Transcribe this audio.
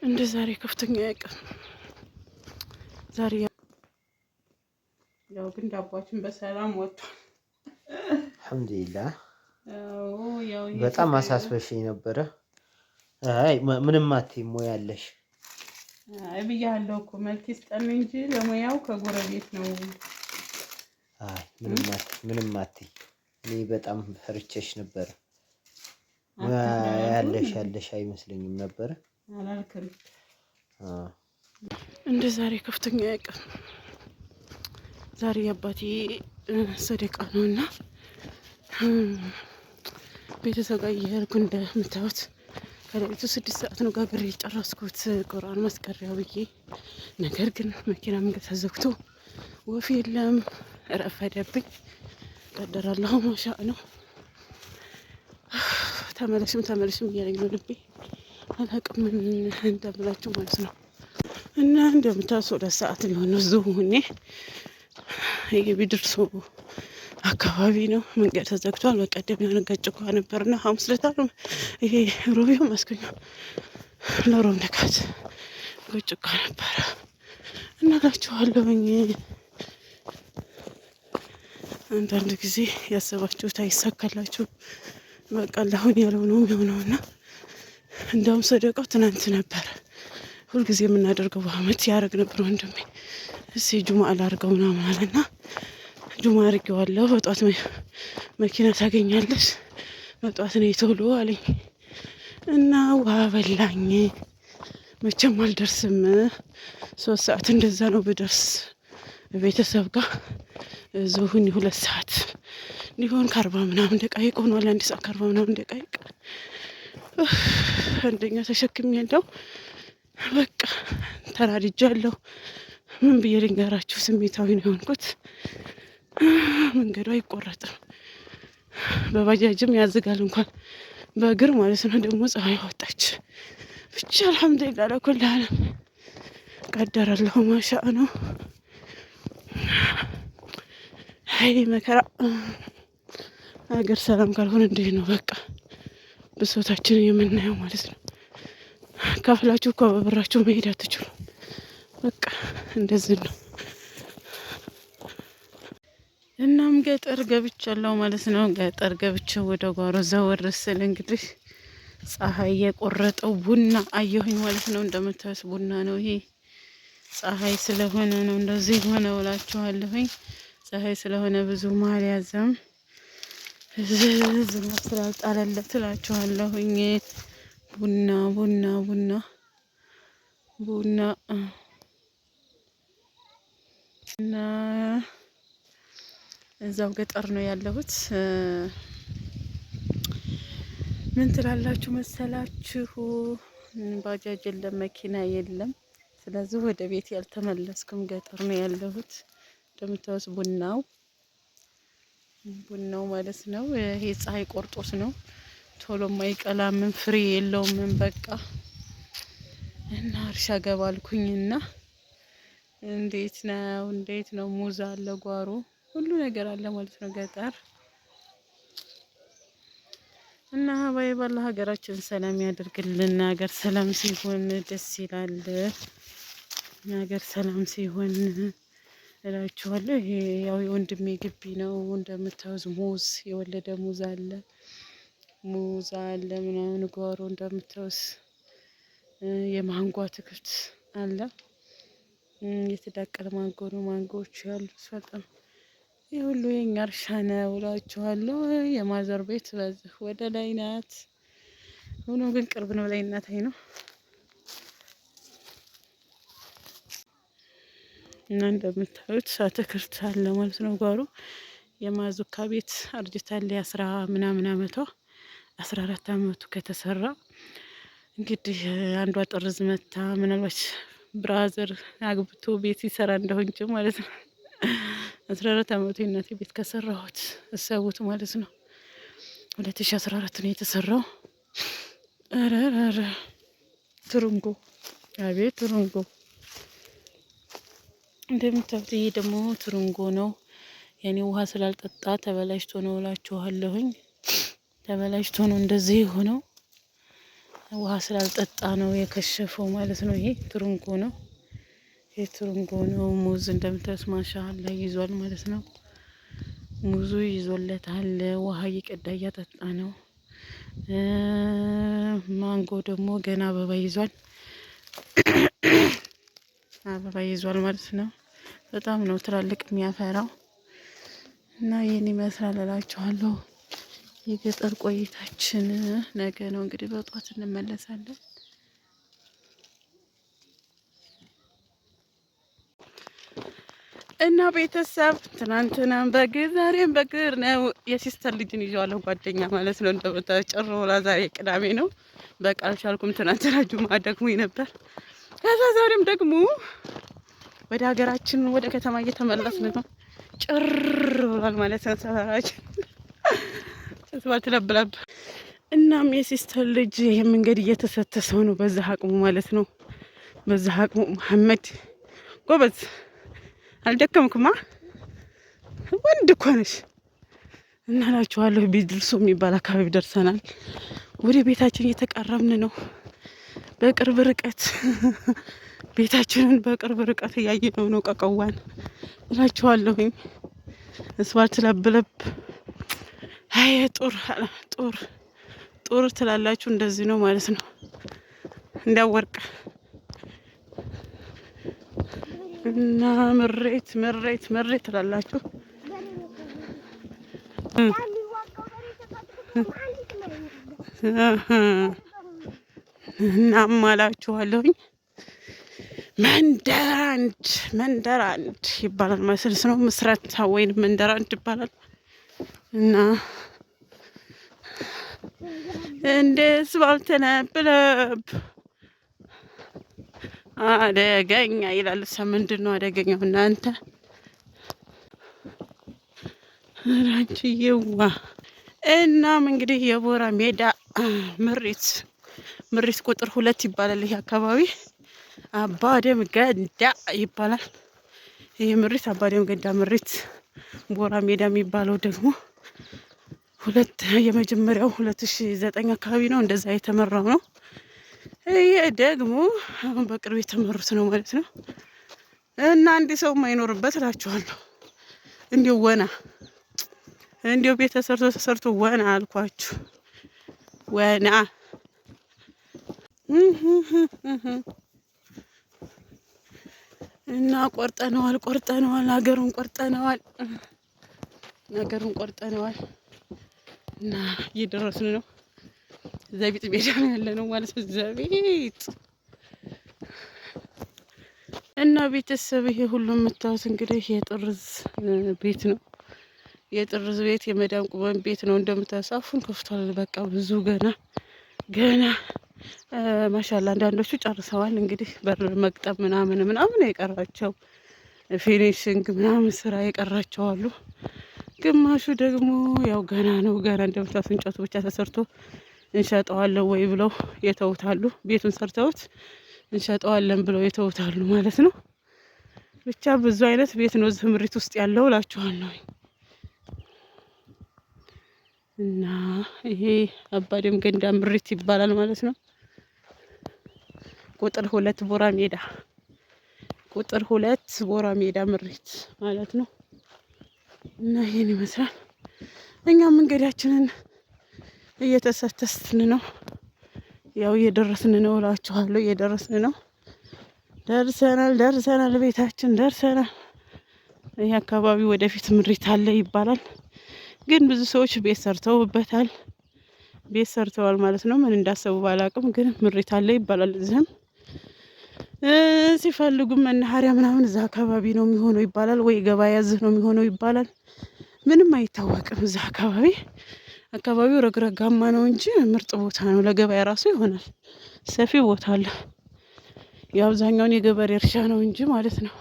እንደ ዛሬ ከፍተኛ ያቀም ዛሬ ያው ግን ዳቦችን በሰላም ወጥቷል። አልሐምዱሊላህ። ያው በጣም አሳስበሽኝ ነበረ። አይ ምንም አትይም ወይ አለሽ? አይ ብያለሁ እኮ መልክ ይስጠን እንጂ ለሙያው ከጎረቤት ነው። አይ ምንም አትይ። እኔ በጣም ፈርቼሽ ነበረ። ሙያ ያለሽ አይመስለኝም ነበረ። አላልክም። እንደ ዛሬ ከፍተኛ ያቀም ዛሬ አባቴ ሰደቃ ነውና ቤተሰብ ጋር እየሄድኩ እንደምታዩት ከሌሊቱ 6 ሰዓት ነው ጋግሬ የጨረስኩት ቁርአን ማስቀሪያ ብዬ። ነገር ግን መኪና መንገድ ተዘግቶ ወፍ የለም፣ ረፈደብኝ። ቀደራለሁ ማሻ ነው። ተመለሽም እያለኝ ነው ልቤ። አላቅም ምን እንደምላችሁ ማለት ነው። እና እንደምታዩት 2 ሰዓት ሊሆን ነው እዚሁ ሆኜ የቢድርሱ አካባቢ ነው። መንገድ ተዘግቷል። በቀደም የሆነ ገጭ ነበርና ሐሙስ ዕለት ነው ይሄ ሮቢው ማስከኛ ለሮም ነካት ገጭ ነበረ እና እላችኋለሁኝ። አንዳንድ ጊዜ ያሰባችሁት አይሳካላችሁም። በቃ ለአሁን ያለው ነው የሚሆነውና እንደውም ሰደቃው ትናንት ነበረ። ሁልጊዜ የምናደርገው በአመት ያደርግ ነበር ወንድሜ። እስኪ ጁማ አላርገው ምናምን አለና ጁማ አድርጌዋለሁ። በጧት መኪና ታገኛለች፣ በጧት ነው ቶሎ አለኝ እና ውሃ በላኝ። መቼም አልደርስም። 3 ሰዓት እንደዛ ነው ብደርስ ቤተሰብ ጋር እዚሁኝ 2 ሰዓት ሊሆን ከ40 ምናምን ደቂቃ ሆኗል። 1 ሰዓት ከ40 ምናምን ደቂቃ አንደኛ ተሸክሜ ያለው በቃ ተናድጃለሁ። ምን ብዬ ልንገራችሁ? ስሜታዊ ነው የሆንኩት። መንገዱ አይቆረጥም፣ በባጃጅም ያዝጋል እንኳን በእግር ማለት ነው። ደግሞ ፀሐይ ወጣች። ብቻ አልሐምዱሊላህ ለኩል ዓለም ቀደረለሁ ማሻ ነው። ሀይ መከራ ሀገር ሰላም ካልሆነ እንዲህ ነው በቃ ብሶታችንን የምናየው ማለት ነው። ካፍላችሁ እኮ በብራችሁ መሄድ አትችሉም። በቃ እንደዚህ ነው። እናም ገጠር ገብቻለሁ ማለት ነው። ገጠር ገብቼ ወደ ጓሮ ዘወር ስል እንግዲህ ፀሐይ የቆረጠው ቡና አየሁኝ ማለት ነው። እንደምታዩት ቡና ነው ይሄ። ፀሐይ ስለሆነ ነው እንደዚህ ሆነ እላችኋለሁኝ። ፀሐይ ስለሆነ ብዙ ማር ያዘም ዝናብ ስላልጣለለት እላችኋለሁኝ። ቡና ቡና ቡና ቡና እና እዛው ገጠር ነው ያለሁት። ምን ትላላችሁ መሰላችሁ? ባጃጅ የለም፣ መኪና የለም። ስለዚህ ወደ ቤት ያልተመለስኩም ገጠር ነው ያለሁት። እንደምታዩት ቡናው ማለት ነው። ይሄ ፀሐይ ቆርጦት ነው ቶሎ ማይቀላ ምን ፍሬ የለውም ምን በቃ እና እርሻ ገባልኩኝና እንዴት ነው ሙዝ አለ ጓሮ ሁሉ ነገር አለ ማለት ነው ገጠር። እና ባላ ሀገራችን ሰላም ያደርግልን። ሀገር ሰላም ሲሆን ደስ ይላል። ሀገር ሰላም ሲሆን እላችኋለሁ። ይሄ ያው የወንድሜ ግቢ ነው እንደምታዩት። ሙዝ የወለደ ሙዝ አለ ምናምን ጓሮ እንደምታዩት። የማንጎ አትክልት አለ። የተዳቀለ ማንጎ ነው። ማንጎዎች ያሉት በጣም ይህ ሁሉ የኛ እርሻ ነው እላችኋለሁ። የማዘር ቤት በዚህ ወደ ላይ ናት። ሆኖ ግን ቅርብ ነው ላይ እናታይ ነው። እና እንደምታዩት አትክልት አለ ማለት ነው ጓሮ። የማዙካ ቤት አርጅታል። 10 ምናምን አመቷ 14 አመቱ ከተሰራ እንግዲህ አንዷ ጥርዝ መታ ምናልባት ብራዘር አግብቶ ቤት ይሰራ እንደሆንች ማለት ነው። 14 አመቱ የእናቴ ቤት ከሰራሁት እሰቡት ማለት ነው። 2014 ነው የተሰራው። አረ ትሩንጎ አቤት ትሩንጎ እንደምታዩት። ይሄ ደግሞ ትሩንጎ ነው። የኔ ውሃ ስላልጠጣ ተበላሽቶ ነው እላችኋለሁኝ። ተበላሽቶ ነው እንደዚህ ሆነው ውሃ ስላልጠጣ ነው የከሸፈው ማለት ነው። ይሄ ትሩንጎ ነው። ይሄ ትሩንጎ ነው። ሙዝ እንደምታዩት ማሻአላ ይዟል ማለት ነው። ሙዙ ይዞለታል። ውሃ እየቀዳ እያጠጣ ነው። ማንጎ ደግሞ ገና አበባ ይዟል። አበባ ይዟል ማለት ነው። በጣም ነው ትላልቅ የሚያፈራው እና ይህን ይመስላል እላችኋለሁ። የገጠር ቆይታችን ነገ ነው እንግዲህ በጧት እንመለሳለን። እና ቤተሰብ ትናንትናም በግር ዛሬም በግር ነው። የሲስተር ልጅን ይዤዋለሁ ጓደኛ ማለት ነው። እንደምታጨር ብላ ዛሬ ቅዳሜ ነው። በቃ አልቻልኩም። ትናንትና ጁማ ደግሞኝ ነበር። ከዛ ዛሬም ደግሞ ወደ ሀገራችን ወደ ከተማ እየተመለስን ነው። ጭር ብሏል ማለት ነው ሰፈራችን። አስፋልት ለብለብ። እናም የሲስተር ልጅ ይሄ መንገድ እየተሰተሰው ነው በዛ አቅሙ ማለት ነው። በዛ አቅሙ መሐመድ ጎበዝ አልደከምክማ ወንድ እኮ ነሽ። እናላችኋለሁ ቢድርሱ የሚባል አካባቢ ደርሰናል። ወደ ቤታችን እየተቃረብን ነው። በቅርብ ርቀት ቤታችንን በቅርብ ርቀት እያየነው ነው። ቀቀዋን እላችኋለሁኝ። አስፋልት ለብለብ። አይ ጡር ትላላችሁ እንደዚህ ነው ማለት ነው። እንዳወርቅ እና ምሬት ትላላችሁ። እናም አላችኋለሁኝ መንደር አንድ ይባላል ማለት ነው። ምስረታ ወይም መንደር አንድ ይባላል እና እንዴት ባልተነበለብ አደገኛ ይላል። ምንድን ነው አደገኛው እናንተ? ራንቺዬዋ እናም እንግዲህ የቦራ ሜዳ ምሪት ቁጥር 2 ይባላል። ይሄ አካባቢ አባደም ገንዳ ይባላል። ይሄ ምሪት አባደም ገንዳ ምሪት። ቦራ ሜዳ የሚባለው ደግሞ የመጀመሪያው 2009 አካባቢ ነው እንደዛ የተመራው ነው። ይሄ ደግሞ አሁን በቅርብ የተመሩት ነው ማለት ነው። እና አንድ ሰው የማይኖርበት እላችኋለሁ። እንዲሁ ቤት ተሰርቶ ወና አልኳችሁ። ወና እና ቆርጠነዋል። ሀገሩን ቆርጠነዋል። እና እየደረስን ነው። ዘቢጥ ሜዳ ነው ያለ ነው ማለት ነው። ዘቢጥ እና ቤተሰብ ይሄ ሁሉ የምታዩት እንግዲህ የጥርዝ ቤት ነው። የጥርዝ ቤት የመዳም ቁመን ቤት ነው። እንደምታዩት አፉን ከፍቷል። በቃ ብዙ ገና ማሻላ አንዳንዶቹ ጨርሰዋል። እንግዲህ በር መግጠም ምናምን የቀራቸው ፊኒሽንግ ምናምን ስራ የቀራቸው አሉ። ግማሹ ደግሞ ያው ገና እንደምታዩት እንጨቱ ብቻ ተሰርቶ እንሸጠዋለን ወይ ብለው የተውታሉ። ቤቱን ሰርተውት እንሸጠዋለን ብለው የተውታሉ ማለት ነው። ብቻ ብዙ አይነት ቤት ነው እዚህ ምሪት ውስጥ ያለው እላችኋለሁ። እና ይሄ አባደም ገንዳ ምሪት ይባላል ማለት ነው። ቁጥር 2 ቦራ ሜዳ ምሪት ማለት ነው። እና ይሄን ይመስላል። እኛም መንገዳችንን እየተሰተስን ነው። ያው እየደረስን ነው እላችኋለሁ። እየደረስን ነው። ደርሰናል። ቤታችን ደርሰናል። ይህ አካባቢ ወደፊት ምሪት አለ ይባላል። ግን ብዙ ሰዎች ቤት ሰርተዋል ማለት ነው። ምን እንዳሰቡ ባላቅም ግን ምሪት አለ ይባላል። እዚህም ሲፈልጉም መናኸሪያ ምናምን እዛ አካባቢ ነው የሚሆነው ይባላል። ወይ ገበያ እዚህ ነው የሚሆነው ይባላል። ምንም አይታወቅም። እዛ አካባቢው ረግረጋማ ነው እንጂ ምርጥ ቦታ ነው። ለገበያ ራሱ ይሆናል። ሰፊ ቦታ አለ። የአብዛኛውን የገበሬ እርሻ ነው እንጂ ማለት ነው።